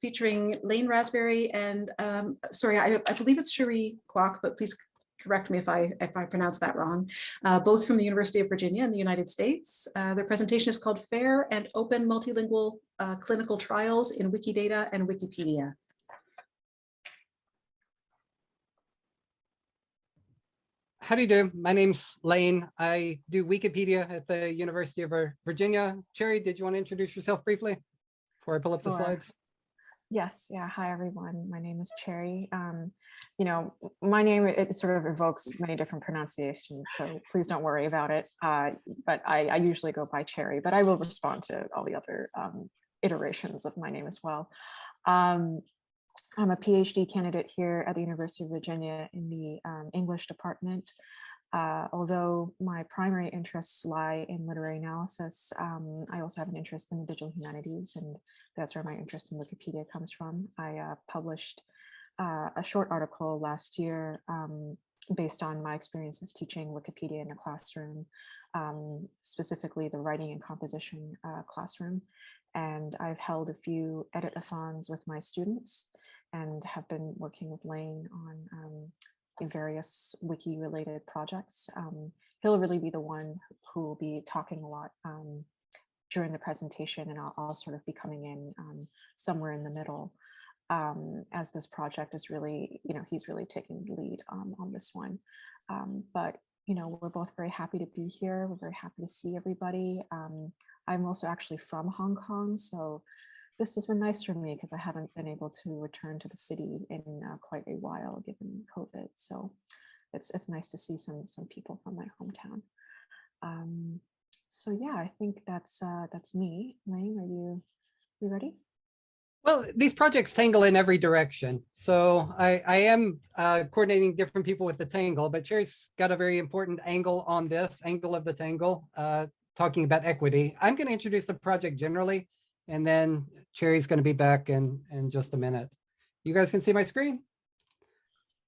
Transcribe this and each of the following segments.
featuring Lane Raspberry and, sorry, I believe it's Cherie Kwok, but please correct me if I pronounce that wrong, both from the University of Virginia in the United States. Their presentation is called Fair and Open Multilingual Clinical Trials in Wikidata and Wikipedia. How do you do? My name's Lane. I do Wikipedia at the University of Virginia. Cherry, did you want to introduce yourself briefly before I pull up the slides? Yes. Yeah. Hi, everyone. My name is Cherry. You know, my name, it sort of evokes many different pronunciations, so please don't worry about it. But I usually go by Cherry, but I will respond to all the other iterations of my name as well. I'm a PhD candidate here at the University of Virginia in the English department. Although my primary interests lie in literary analysis, I also have an interest in the digital humanities, and that's where my interest in Wikipedia comes from. I published a short article last year based on my experiences teaching Wikipedia in the classroom, specifically the writing and composition classroom. And I've held a few edit-a-thons with my students and have been working with Lane on various wiki-related projects. He'll really be the one who will be talking a lot during the presentation, and I'll sort of be coming in somewhere in the middle, as this project is really, you know, he's really taking the lead on this one. But, you know, we're both very happy to be here. We're very happy to see everybody. I'm also actually from Hong Kong, so this has been nice for me because I haven't been able to return to the city in quite a while given COVID. So it's nice to see some people from my hometown. So yeah, I think that's me. Lane, are you ready? Well, these projects tangle in every direction. So I am coordinating different people with the tangle, but Cherry's got a very important angle on this, angle of the tangle, talking about equity. I'm going to introduce the project generally, and then Cherry's going to be back in just a minute. You guys can see my screen?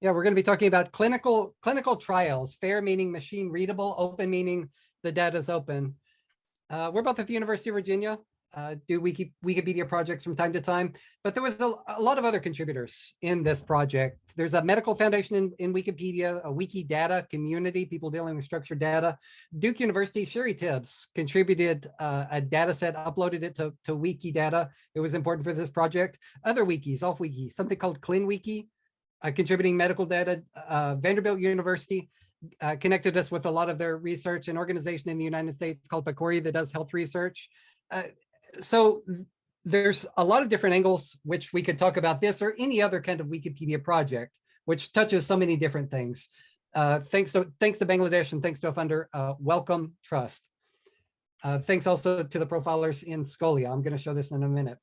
Yeah, we're going to be talking about clinical trials, fair meaning machine readable, open meaning the data is open. We're both at the University of Virginia, do Wikipedia projects from time to time, but there was a lot of other contributors in this project. There's a medical foundation in Wikipedia, a Wikidata community, people dealing with structured data. Duke University, Sherry Tibbs contributed a data set, uploaded it to Wikidata. It was important for this project. Other wikis, off wikis, something called ClinWiki, contributing medical data. Vanderbilt University connected us with a lot of their research, an organization in the United States called PCORI that does health research. So there's a lot of different angles which we could talk about this or any other kind of Wikipedia project, which touches so many different things. Thanks to Bangladesh, and thanks to a funder, Welcome Trust. Thanks also to the profilers in Scholia. I'm going to show this in a minute.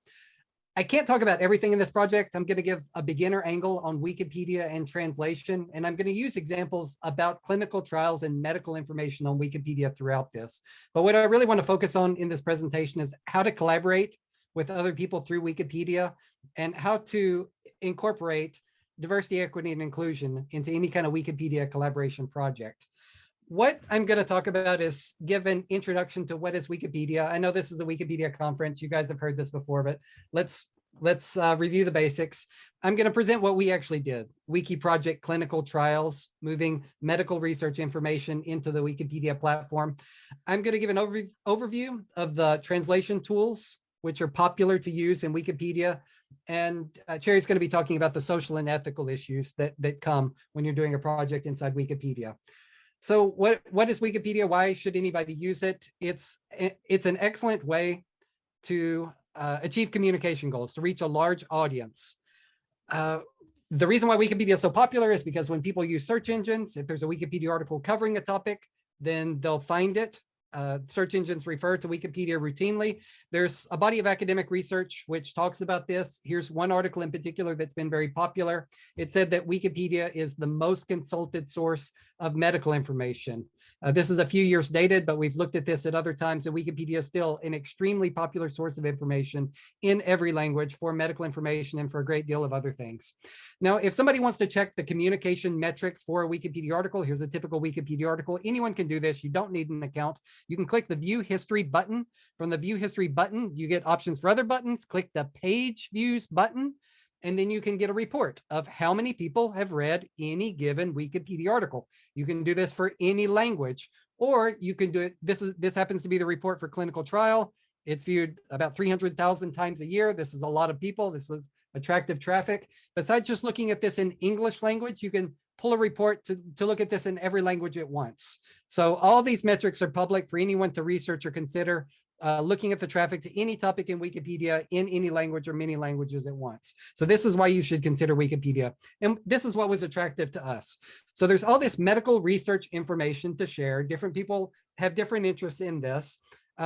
I can't talk about everything in this project. I'm going to give a beginner angle on Wikipedia and translation, and I'm going to use examples about clinical trials and medical information on Wikipedia throughout this. But what I really want to focus on in this presentation is how to collaborate with other people through Wikipedia and how to incorporate diversity, equity, and inclusion into any kind of Wikipedia collaboration project. What I'm going to talk about is give an introduction to what is Wikipedia. I know this is a Wikipedia conference. You guys have heard this before, but let's review the basics. I'm going to present what we actually did. Wiki project clinical trials, moving medical research information into the Wikipedia platform. I'm going to give an overview of the translation tools, which are popular to use in Wikipedia. And Cherry's going to be talking about the social and ethical issues that come when you're doing a project inside Wikipedia. So what is Wikipedia? Why should anybody use it? It's an excellent way to achieve communication goals, to reach a large audience. The reason why Wikipedia is so popular is because when people use search engines, if there's a Wikipedia article covering a topic, then they'll find it. Search engines refer to Wikipedia routinely. There's a body of academic research which talks about this. Here's one article in particular that's been very popular. It said that Wikipedia is the most consulted source of medical information. This is a few years dated, but we've looked at this at other times, and Wikipedia is still an extremely popular source of information in every language for medical information and for a great deal of other things. Now, if somebody wants to check the communication metrics for a Wikipedia article, here's a typical Wikipedia article. Anyone can do this. You don't need an account. You can click the View History button. From the View History button, you get options for other buttons. Click the Page Views button, and then you can get a report of how many people have read any given Wikipedia article. You can do this for any language, or you can do it. This happens to be the report for clinical trial. It's viewed about 300,000 times a year. This is a lot of people. This is attractive traffic. Besides just looking at this in English language, you can pull a report to look at this in every language at once. So all these metrics are public for anyone to research or consider. Looking at the traffic to any topic in Wikipedia in any language or many languages at once. So this is why you should consider Wikipedia. And this is what was attractive to us. So there's all this medical research information to share. Different people have different interests in this.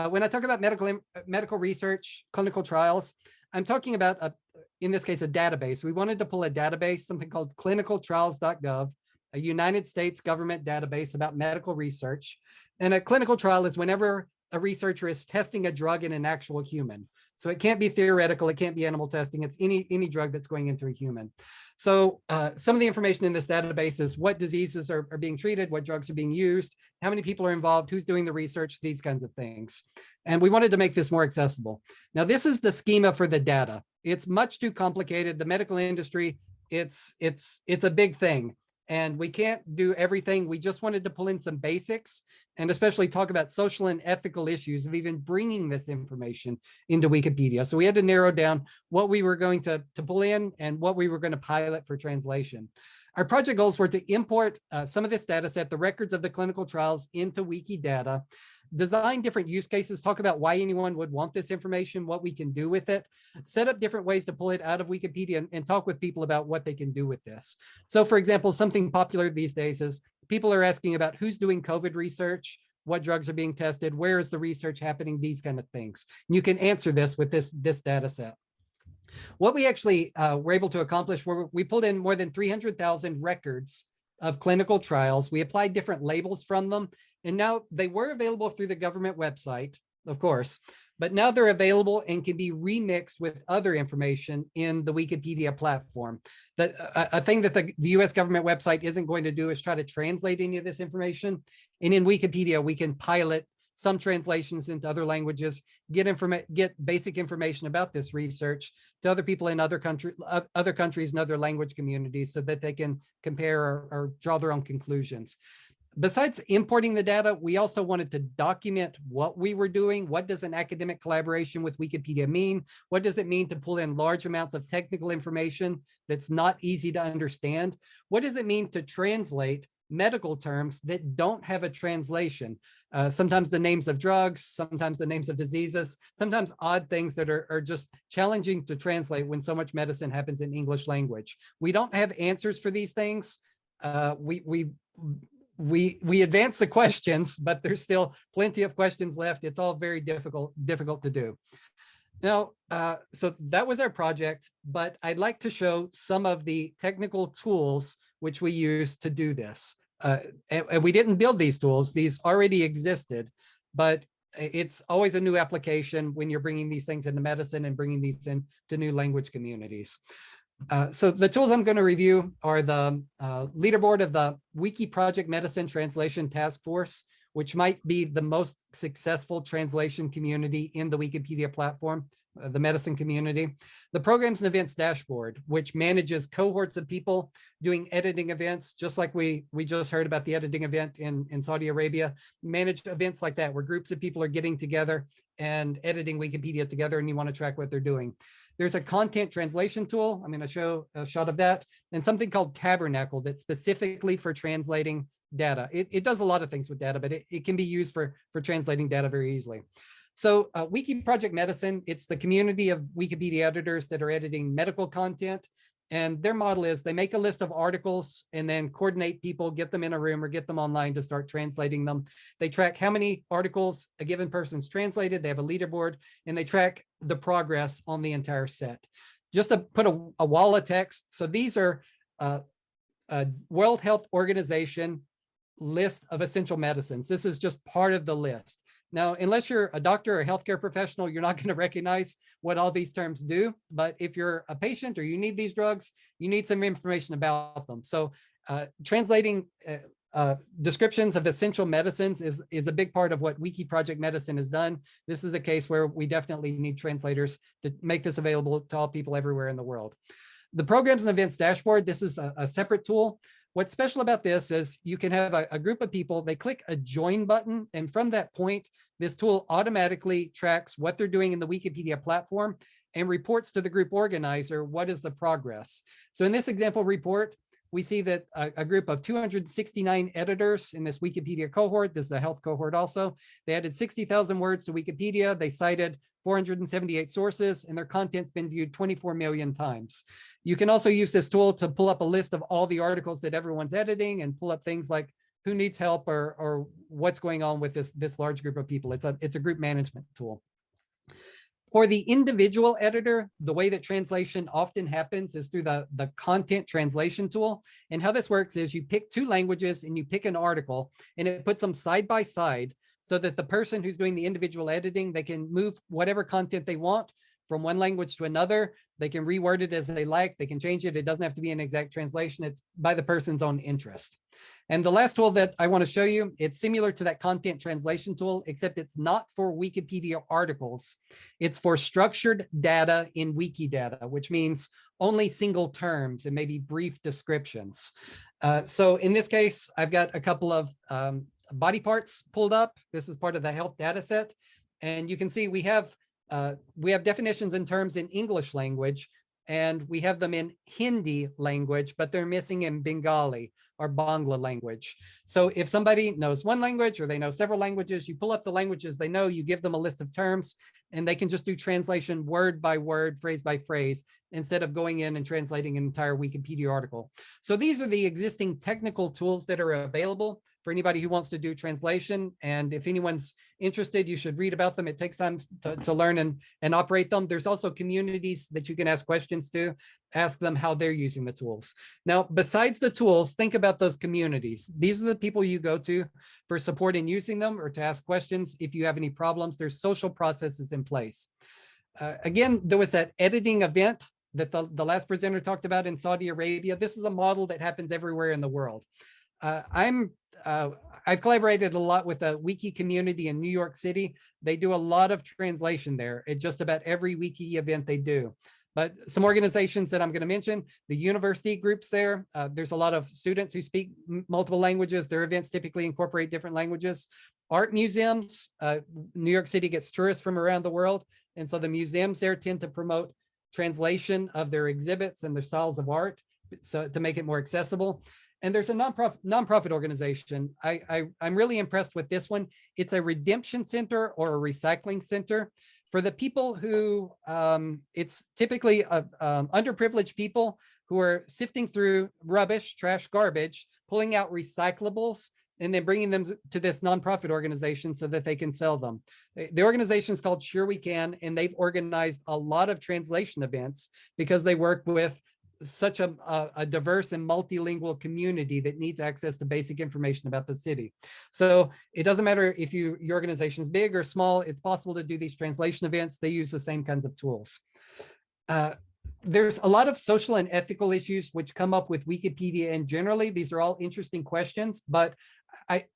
When I talk about medical research, clinical trials, I'm talking about, in this case, a database. We wanted to pull a database, something called clinicaltrials.gov, a United States government database about medical research. And a clinical trial is whenever a researcher is testing a drug in an actual human. So it can't be theoretical, it can't be animal testing, it's any drug that's going into a human. So some of the information in this database is what diseases are being treated, what drugs are being used, how many people are involved, who's doing the research, these kinds of things. And we wanted to make this more accessible. Now, this is the schema for the data. It's much too complicated. The medical industry, it's a big thing. And we can't do everything. We just wanted to pull in some basics and especially talk about social and ethical issues of even bringing this information into Wikipedia. So we had to narrow down what we were going to pull in and what we were going to pilot for translation. Our project goals were to import some of this data set, the records of the clinical trials, into Wikidata, design different use cases, talk about why anyone would want this information, what we can do with it, set up different ways to pull it out of Wikipedia, and talk with people about what they can do with this. So for example, something popular these days is people are asking about who's doing COVID research, what drugs are being tested, where is the research happening, these kind of things. And you can answer this with this data set. What we actually were able to accomplish were we pulled in more than 300,000 records of clinical trials. We applied different labels from them, and now they were available through the government website, of course, but now they're available and can be remixed with other information in the Wikipedia platform. A thing that the US government website isn't going to do is try to translate any of this information. And in Wikipedia, we can pilot some translations into other languages, get basic information about this research to other people in other countries and other language communities so that they can compare or draw their own conclusions. Besides importing the data, we also wanted to document what we were doing. What does an academic collaboration with Wikipedia mean? What does it mean to pull in large amounts of technical information that's not easy to understand? What does it mean to translate medical terms that don't have a translation? Sometimes the names of drugs, sometimes the names of diseases, sometimes odd things that are just challenging to translate when so much medicine happens in English language. We don't have answers for these things. We advance the questions, but there's still plenty of questions left. It's all very difficult to do. Now, so that was our project, but I'd like to show some of the technical tools which we use to do this. And we didn't build these tools, these already existed, but it's always a new application when you're bringing these things into medicine and bringing these into new language communities. So the tools I'm going to review are the leaderboard of the Wiki Project Medicine Translation Task Force, which might be the most successful translation community in the Wikipedia platform, the medicine community. The Programs and Events Dashboard, which manages cohorts of people doing editing events, just like we just heard about the editing event in Saudi Arabia. Managed events like that, where groups of people are getting together and editing Wikipedia together, and you want to track what they're doing. There's a content translation tool. I'm going to show a shot of that, and something called Tabernacle that's specifically for translating data. It does a lot of things with data, but it can be used for translating data very easily. So Wiki Project Medicine, it's the community of Wikipedia editors that are editing medical content. And their model is they make a list of articles and then coordinate people, get them in a room or get them online to start translating them. They track how many articles a given person's translated. They have a leaderboard, and they track the progress on the entire set. Just to put a wall of text. So these are World Health Organization list of essential medicines. This is just part of the list. Now, unless you're a doctor or a healthcare professional, you're not going to recognize what all these terms do. But if you're a patient or you need these drugs, you need some information about them. So translating descriptions of essential medicines is a big part of what Wiki Project Medicine has done. This is a case where we definitely need translators to make this available to all people everywhere in the world. The Programs and Events Dashboard, this is a separate tool. What's special about this is you can have a group of people, they click a join button, and from that point, this tool automatically tracks what they're doing in the Wikipedia platform and reports to the group organizer what is the progress. So in this example report, we see that a group of 269 editors in this Wikipedia cohort, this is a health cohort also, they added 60,000 words to Wikipedia, they cited 478 sources, and their content's been viewed 24 million times. You can also use this tool to pull up a list of all the articles that everyone's editing and pull up things like who needs help or what's going on with this large group of people. It's a group management tool. For the individual editor, the way that translation often happens is through the content translation tool. And how this works is you pick two languages and you pick an article and it puts them side by side so that the person who's doing the individual editing, they can move whatever content they want from one language to another. They can reword it as they like. They can change it. It doesn't have to be an exact translation. It's by the person's own interest. And the last tool that I want to show you, it's similar to that content translation tool, except it's not for Wikipedia articles. It's for structured data in Wikidata, which means only single terms and maybe brief descriptions. So in this case, I've got a couple of body parts pulled up. This is part of the health data set. And you can see we have definitions and terms in English language, and we have them in Hindi language, but they're missing in Bengali or Bangla language. So if somebody knows one language or they know several languages, you pull up the languages they know, you give them a list of terms, and they can just do translation word by word, phrase by phrase, instead of going in and translating an entire Wikipedia article. So these are the existing technical tools that are available for anybody who wants to do translation. And if anyone's interested, you should read about them. It takes time to learn and operate them. There's also communities that you can ask questions to, ask them how they're using the tools. Now, besides the tools, think about those communities. These are the people you go to for support in using them or to ask questions. If you have any problems, there's social processes in place. Again, there was that editing event that the last presenter talked about in Saudi Arabia. This is a model that happens everywhere in the world. I've collaborated a lot with a wiki community in New York City. They do a lot of translation there at just about every wiki event they do. But some organizations that I'm going to mention, the university groups there, there's a lot of students who speak multiple languages. Their events typically incorporate different languages. Art museums, New York City gets tourists from around the world. And so the museums there tend to promote translation of their exhibits and their styles of art, so to make it more accessible. And there's a nonprofit organization. I'm really impressed with this one. It's a redemption center or a recycling center for the people who, it's typically underprivileged people who are sifting through rubbish, trash, garbage, pulling out recyclables, and then bringing them to this nonprofit organization so that they can sell them. The organization is called Sure We Can, and they've organized a lot of translation events because they work with such a diverse and multilingual community that needs access to basic information about the city. So it doesn't matter if your organization is big or small, it's possible to do these translation events. They use the same kinds of tools. There's a lot of social and ethical issues which come up with Wikipedia, and generally these are all interesting questions, but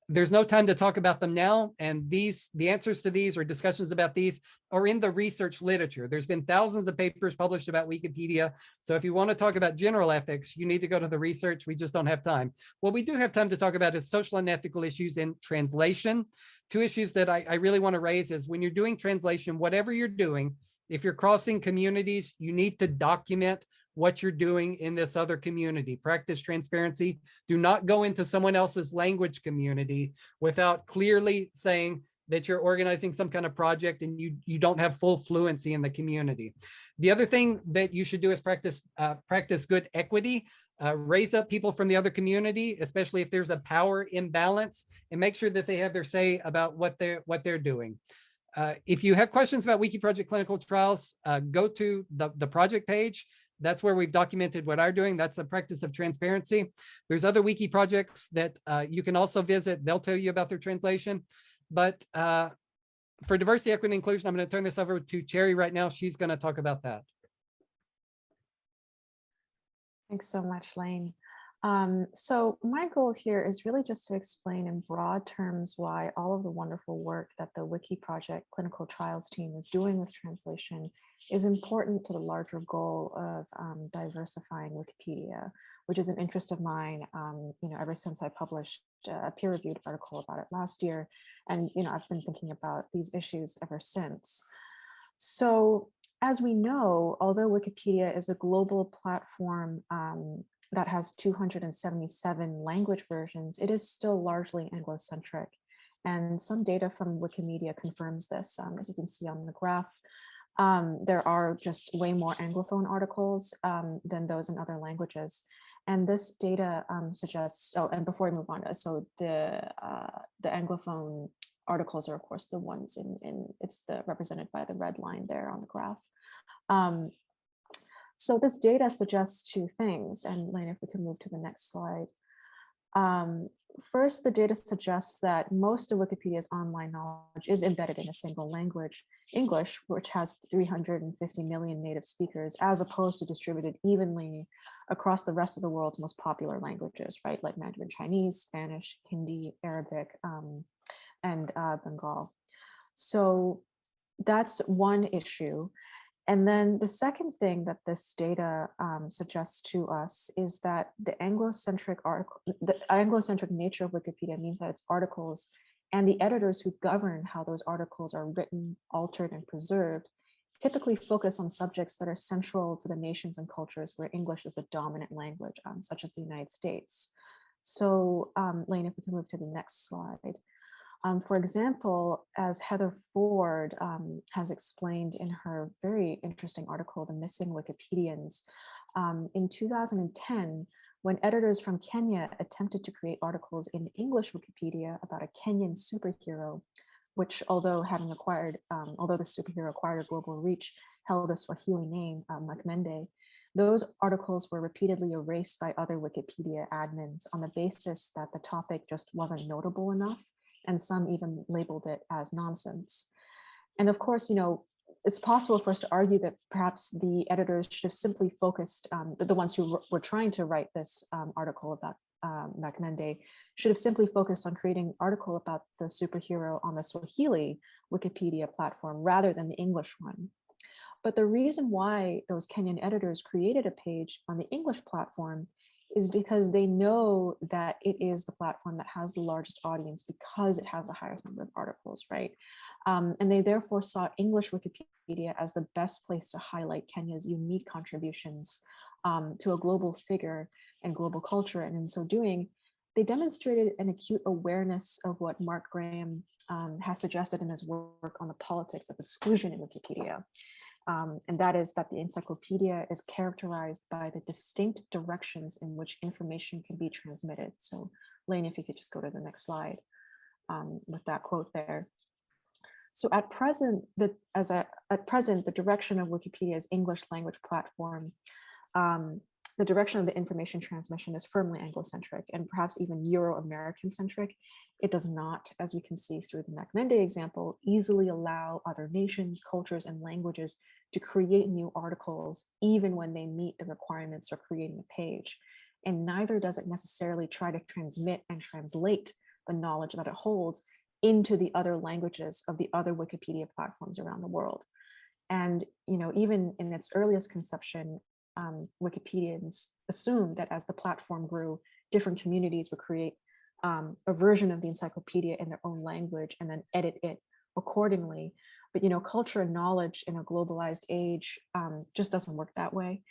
there's no time to talk about them now. And the answers to these or discussions about these are in the research literature. There's been thousands of papers published about Wikipedia. So if you want to talk about general ethics, you need to go to the research. We just don't have time. What we do have time to talk about is social and ethical issues in translation. Two issues that I really want to raise is when you're doing translation, whatever you're doing, if you're crossing communities, you need to document what you're doing in this other community. Practice transparency. Do not go into someone else's language community without clearly saying that you're organizing some kind of project and you don't have full fluency in the community. The other thing that you should do is practice good equity. Raise up people from the other community, especially if there's a power imbalance, and make sure that they have their say about what they're doing. If you have questions about Wiki Project clinical trials, go to the project page. that's where we've documented what I'm doing. That's a practice of transparency. There's other wiki projects that you can also visit. They'll tell you about their translation. But for diversity, equity, and inclusion, I'm going to turn this over to Cherry right now. She's going to talk about that. Thanks so much, Lane. So my goal here is really just to explain in broad terms why all of the wonderful work that the Wiki Project clinical trials team is doing with translation is important to the larger goal of diversifying Wikipedia, which is an interest of mine, ever since I published a peer-reviewed article about it last year. And, I've been thinking about these issues ever since. So as we know, although Wikipedia is a global platform that has 277 language versions, it is still largely Anglo-centric. And some data from Wikimedia confirms this. As you can see on the graph, there are just way more Anglophone articles than those in other languages. And this data suggests, and before we move on, so the Anglophone articles are, of course, the ones it's represented by the red line there on the graph. So this data suggests two things, and Lane, if we can move to the next slide. First, the data suggests that most of Wikipedia's online knowledge is embedded in a single language, English, which has 350 million native speakers, as opposed to distributed evenly across the rest of the world's most popular languages, right? Like Mandarin Chinese, Spanish, Hindi, Arabic, and Bengal. So that's one issue. And then the second thing that this data suggests to us is that the Anglo-centric nature of Wikipedia means that its articles and the editors who govern how those articles are written, altered, and preserved typically focus on subjects that are central to the nations and cultures where English is the dominant language, such as the United States. So Lane, if we can move to the next slide. For example, as Heather Ford has explained in her very interesting article, The Missing Wikipedians, in 2010, when editors from Kenya attempted to create articles in English Wikipedia about a Kenyan superhero, which although the superhero acquired a global reach, held a Swahili name, Makmende, those articles were repeatedly erased by other Wikipedia admins on the basis that the topic just wasn't notable enough, and some even labeled it as nonsense. And of course, it's possible for us to argue that perhaps the editors should have simply focused, the ones who were trying to write this article about Makmende should have simply focused on creating an article about the superhero on the Swahili Wikipedia platform rather than the English one. But the reason why those Kenyan editors created a page on the English platform is because they know that it is the platform that has the largest audience because it has the highest number of articles, right? And they therefore saw English Wikipedia as the best place to highlight Kenya's unique contributions to a global figure and global culture. And in so doing, they demonstrated an acute awareness of what Mark Graham has suggested in his work on the politics of exclusion in Wikipedia. And that is that the encyclopedia is characterized by the distinct directions in which information can be transmitted. So Lane, if you could just go to the next slide with that quote there. So at present, the direction of Wikipedia's English language platform, the direction of the information transmission is firmly Anglo-centric and perhaps even Euro-American centric. It does not, as we can see through the Makmende example, easily allow other nations, cultures, and languages to create new articles, even when they meet the requirements for creating a page. And neither does it necessarily try to transmit and translate the knowledge that it holds into the other languages of the other Wikipedia platforms around the world. And even in its earliest conception, Wikipedians assumed that as the platform grew, different communities would create a version of the encyclopedia in their own language and then edit it accordingly. But culture and knowledge in a globalized age just doesn't work that way.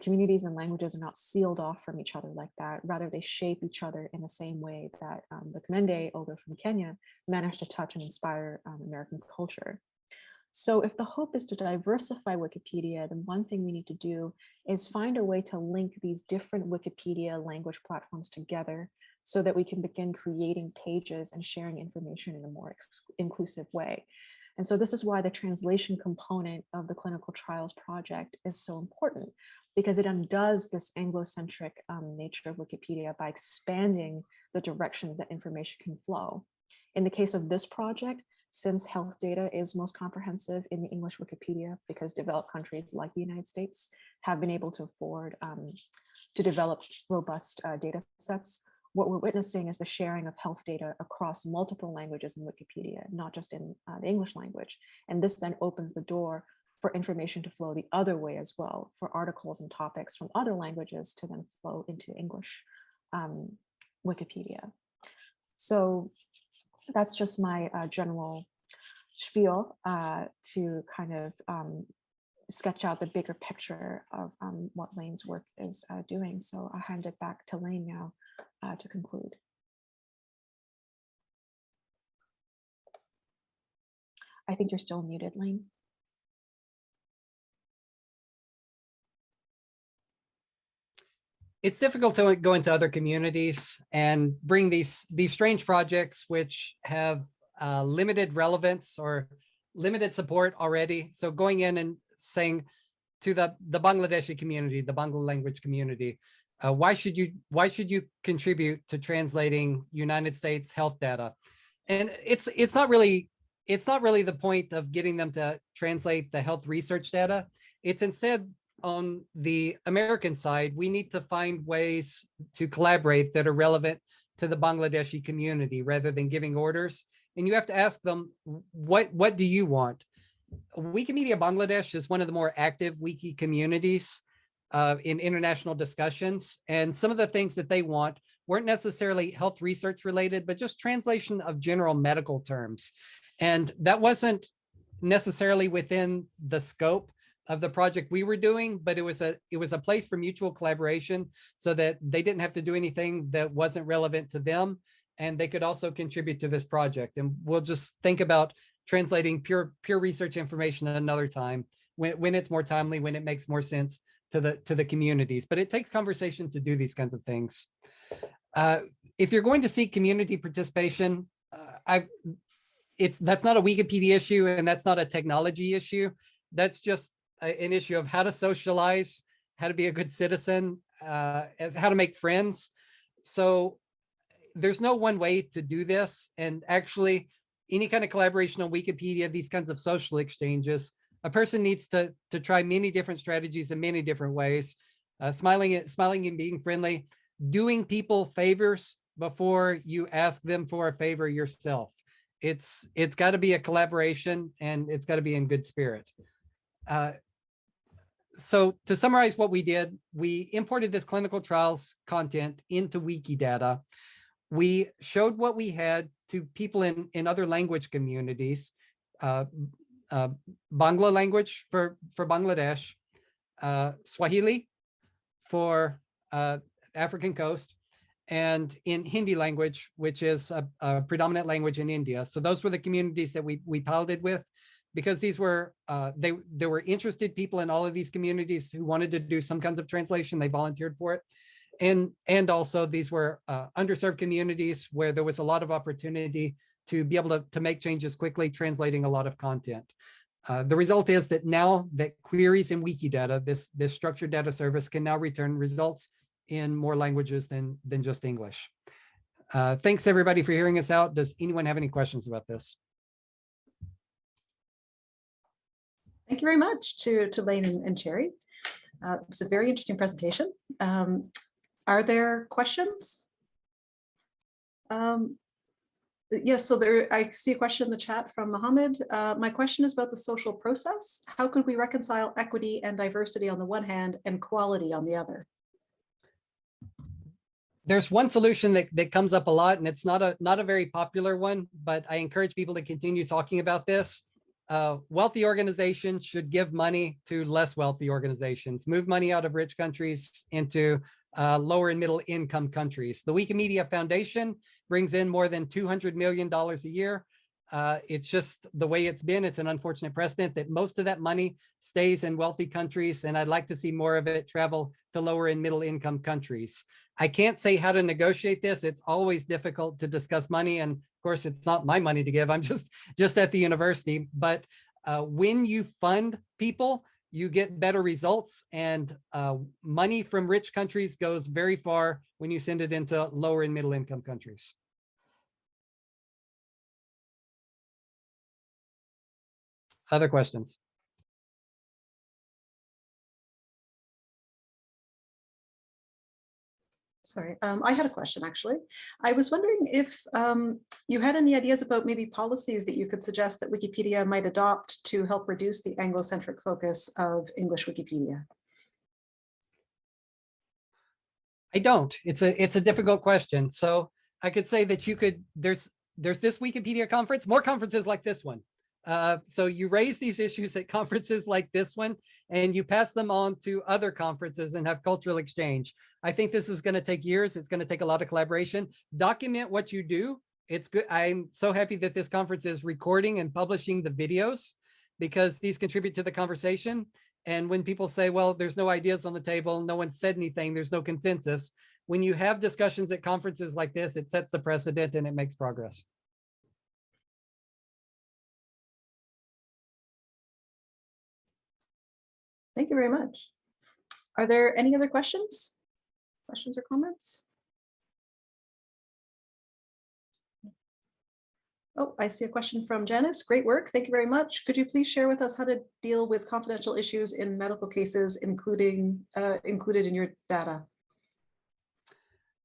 Communities and languages are not sealed off from each other like that. Rather, they shape each other in the same way that Makmende, although from Kenya, managed to touch and inspire American culture. So if the hope is to diversify Wikipedia, then one thing we need to do is find a way to link these different Wikipedia language platforms together so that we can begin creating pages and sharing information in a more inclusive way. And so this is why the translation component of the clinical trials project is so important, because it undoes this Anglo-centric nature of Wikipedia by expanding the directions that information can flow. In the case of this project, since health data is most comprehensive in the English Wikipedia, because developed countries like the United States have been able to afford to develop robust data sets, what we're witnessing is the sharing of health data across multiple languages in Wikipedia, not just in the English language. And this then opens the door for information to flow the other way as well, for articles and topics from other languages to then flow into English Wikipedia. So that's just my general spiel to kind of sketch out the bigger picture of what Lane's work is doing. So I'll hand it back to Lane now to conclude. I think you're still muted, Lane. It's difficult to go into other communities and bring these strange projects which have limited relevance or limited support already. So going in and saying to the Bangladeshi community, the Bangla language community, why should you contribute to translating United States health data? And it's not really the point of getting them to translate the health research data. It's instead, on the American side, we need to find ways to collaborate that are relevant to the Bangladeshi community rather than giving orders. And you have to ask them, what do you want? Wikimedia Bangladesh is one of the more active wiki communities in international discussions. And some of the things that they want weren't necessarily health research related, but just translation of general medical terms. And that wasn't necessarily within the scope of the project we were doing, but it was a place for mutual collaboration so that they didn't have to do anything that wasn't relevant to them, and they could also contribute to this project. And we'll just think about translating pure research information at another time when it's more timely, when it makes more sense to the communities. But it takes conversation to do these kinds of things. If you're going to seek community participation, that's not a Wikipedia issue, and that's not a technology issue. That's just an issue of how to socialize, how to be a good citizen, how to make friends. So there's no one way to do this. And actually, any kind of collaboration on Wikipedia, these kinds of social exchanges, a person needs to try many different strategies in many different ways, smiling and being friendly, doing people favors before you ask them for a favor yourself. It's got to be a collaboration, and it's got to be in good spirit. So to summarize what we did, we imported this clinical trials content into Wikidata. We showed what we had to people in other language communities, Bangla language for Bangladesh, Swahili for African coast, and in Hindi language, which is a predominant language in India. So those were the communities that we piloted with, because these were there were interested people in all of these communities who wanted to do some kinds of translation. They volunteered for it. And also these were underserved communities where there was a lot of opportunity to be able to make changes quickly, translating a lot of content. The result is that now that queries in Wikidata, this structured data service, can now return results in more languages than just English. Thanks everybody for hearing us out. Does anyone have any questions about this? Thank you very much to Lane and Cherry. It was a very interesting presentation. Are there questions? Yes, so I see a question in the chat from Mohammed. My question is about the social process. How could we reconcile equity and diversity on the one hand and quality on the other? There's one solution that comes up a lot, and it's not a very popular one, but I encourage people to continue talking about this. Wealthy organizations should give money to less wealthy organizations, move money out of rich countries into lower and middle income countries. The Wikimedia Foundation brings in more than $200 million a year. It's just the way it's been. It's an unfortunate precedent that most of that money stays in wealthy countries, and I'd like to see more of it travel to lower and middle income countries. I can't say how to negotiate this. It's always difficult to discuss money, and of course, it's not my money to give. I'm just at the university. But when you fund people, you get better results, and money from rich countries goes very far when you send it into lower and middle income countries. Other questions? Sorry, I had a question actually. I was wondering if you had any ideas about maybe policies that you could suggest that Wikipedia might adopt to help reduce the Anglo-centric focus of English Wikipedia. I don't. It's a difficult question. So I could say that you could, there's this Wikipedia conference, more conferences like this one. So you raise these issues at conferences like this one, and you pass them on to other conferences and have cultural exchange. I think this is going to take years. It's going to take a lot of collaboration. Document what you do. It's good. I'm so happy that this conference is recording and publishing the videos, because these contribute to the conversation. And when people say, well, there's no ideas on the table, no one said anything, there's no consensus. When you have discussions at conferences like this, it sets the precedent and it makes progress. Thank you very much. Are there any other questions? Questions or comments? Oh, I see a question from Janice. Great work. Thank you very much. Could you please share with us how to deal with confidential issues in medical cases, included in your data?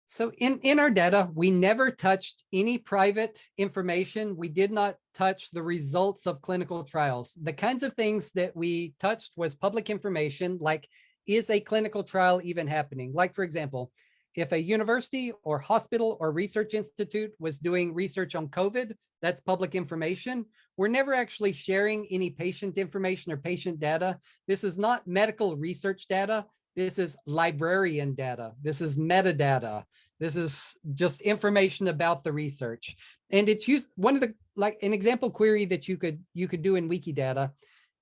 So in our data, we never touched any private information. We did not touch the results of clinical trials. The kinds of things that we touched was public information, like, is a clinical trial even happening? Like, for example, if a university or hospital or research institute was doing research on COVID, that's public information. We're never actually sharing any patient information or patient data. This is not medical research data. This is librarian data. This is metadata. This is just information about the research. And it's used, one of the, like an example query that you could do in Wikidata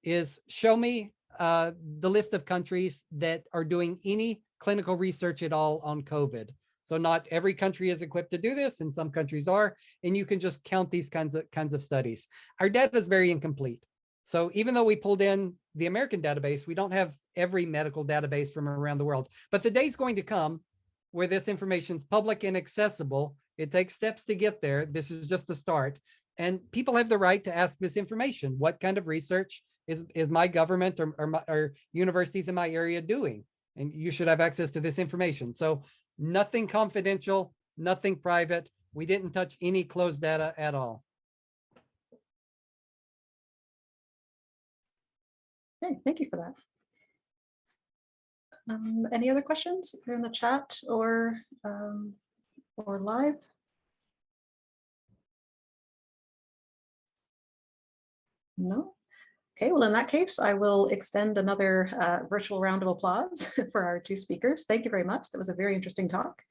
is show me the list of countries that are doing any clinical research at all on COVID. So not every country is equipped to do this, and some countries are, and you can just count these kinds of studies. Our data is very incomplete. So even though we pulled in the American database, we don't have every medical database from around the world. But the day's going to come where this information is public and accessible. It takes steps to get there. This is just a start. And people have the right to ask this information. What kind of research is my government or universities in my area doing? And you should have access to this information. So nothing confidential, nothing private. We didn't touch any closed data at all. Okay, thank you for that. Any other questions here in the chat or live? No? Okay, well, in that case, I will extend another virtual round of applause for our two speakers. Thank you very much. That was a very interesting talk.